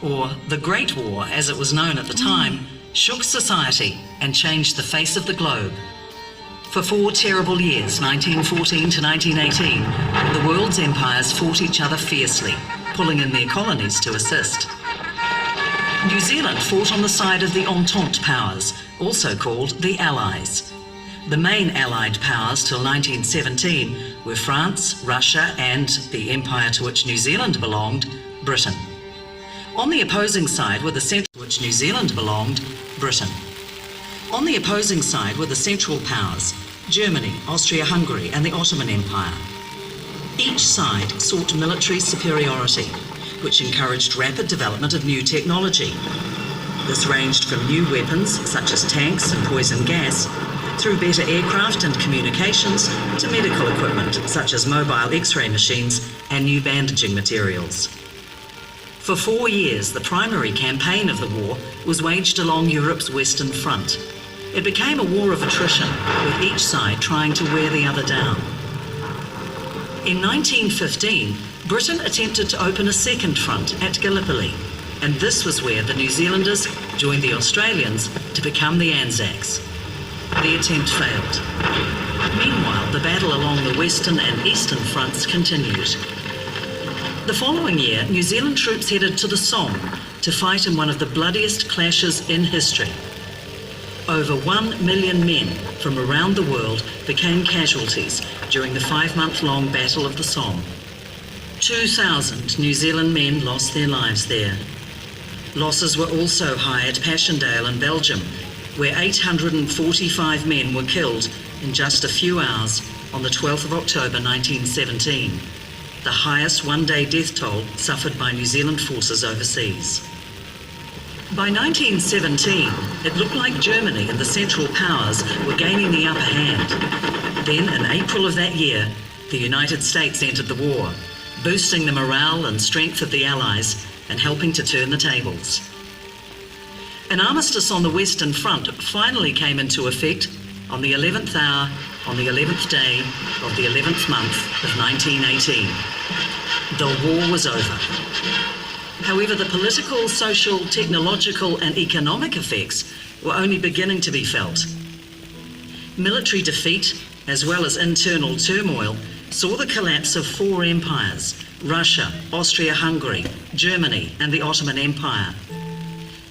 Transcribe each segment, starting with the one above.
or the Great War as it was known at the time, shook society and changed the face of the globe. For 4 terrible years, 1914 to 1918, the world's empires fought each other fiercely, pulling in their colonies to assist. New Zealand fought on the side of the Entente powers, also called the Allies. The main Allied powers till 1917 were France, Russia and, the empire to which New Zealand belonged, Britain. On the opposing side were the central to which New Zealand belonged, Britain. On the opposing side were the Central Powers, Germany, Austria-Hungary and the Ottoman Empire. Each side sought military superiority, which encouraged rapid development of new technology. This ranged from new weapons, such as tanks and poison gas, through better aircraft and communications, to medical equipment, such as mobile X-ray machines and new bandaging materials. For 4 years, the primary campaign of the war was waged along Europe's Western Front. It became a war of attrition, with each side trying to wear the other down. In 1915, Britain attempted to open a second front at Gallipoli, and this was where the New Zealanders joined the Australians to become the Anzacs. The attempt failed. Meanwhile, the battle along the western and eastern fronts continued. The following year, New Zealand troops headed to the Somme to fight in one of the bloodiest clashes in history. Over 1 million men from around the world became casualties during the 5-month-long Battle of the Somme. 2,000 New Zealand men lost their lives there. Losses were also high at Passchendaele in Belgium, where 845 men were killed in just a few hours on the 12th of October 1917, the highest one-day death toll suffered by New Zealand forces overseas. By 1917, it looked like Germany and the Central Powers were gaining the upper hand. Then, in April of that year, the United States entered the war, boosting the morale and strength of the Allies and helping to turn the tables. An armistice on the Western Front finally came into effect on the 11th hour, on the 11th day of the 11th month of 1918. The war was over. However, the political, social, technological and economic effects were only beginning to be felt. Military defeat, as well as internal turmoil, saw the collapse of 4 empires: Russia, Austria-Hungary, Germany and the Ottoman Empire.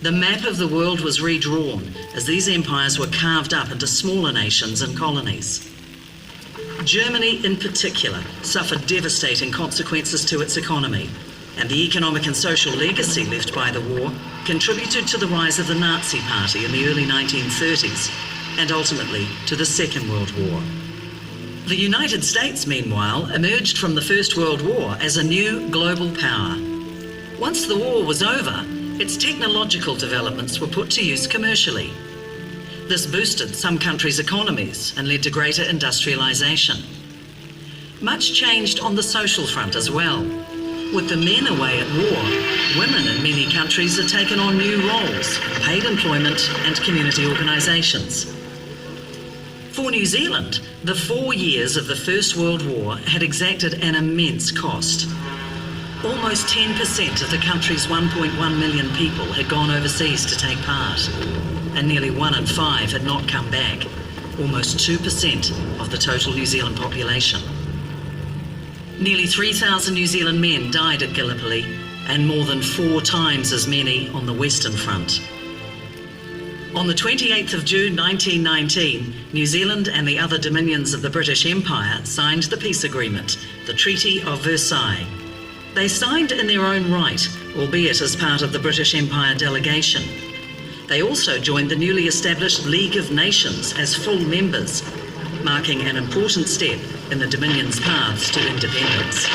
The map of the world was redrawn as these empires were carved up into smaller nations and colonies. Germany in particular suffered devastating consequences to its economy, and the economic and social legacy left by the war contributed to the rise of the Nazi Party in the early 1930s and ultimately to the Second World War. The United States, meanwhile, emerged from the First World War as a new global power. Once the war was over, its technological developments were put to use commercially. This boosted some countries' economies and led to greater industrialization. Much changed on the social front as well. With the men away at war, women in many countries had taken on new roles, paid employment and community organisations. For New Zealand, the 4 years of the First World War had exacted an immense cost. Almost 10% of the country's 1.1 million people had gone overseas to take part, and nearly 1 in 5 had not come back, almost 2% of the total New Zealand population. Nearly 3,000 New Zealand men died at Gallipoli, and more than 4 times as many on the Western Front. On the 28th of June 1919, New Zealand and the other dominions of the British Empire signed the peace agreement, the Treaty of Versailles. They signed in their own right, albeit as part of the British Empire delegation. They also joined the newly established League of Nations as full members, marking an important step in the Dominion's paths to independence.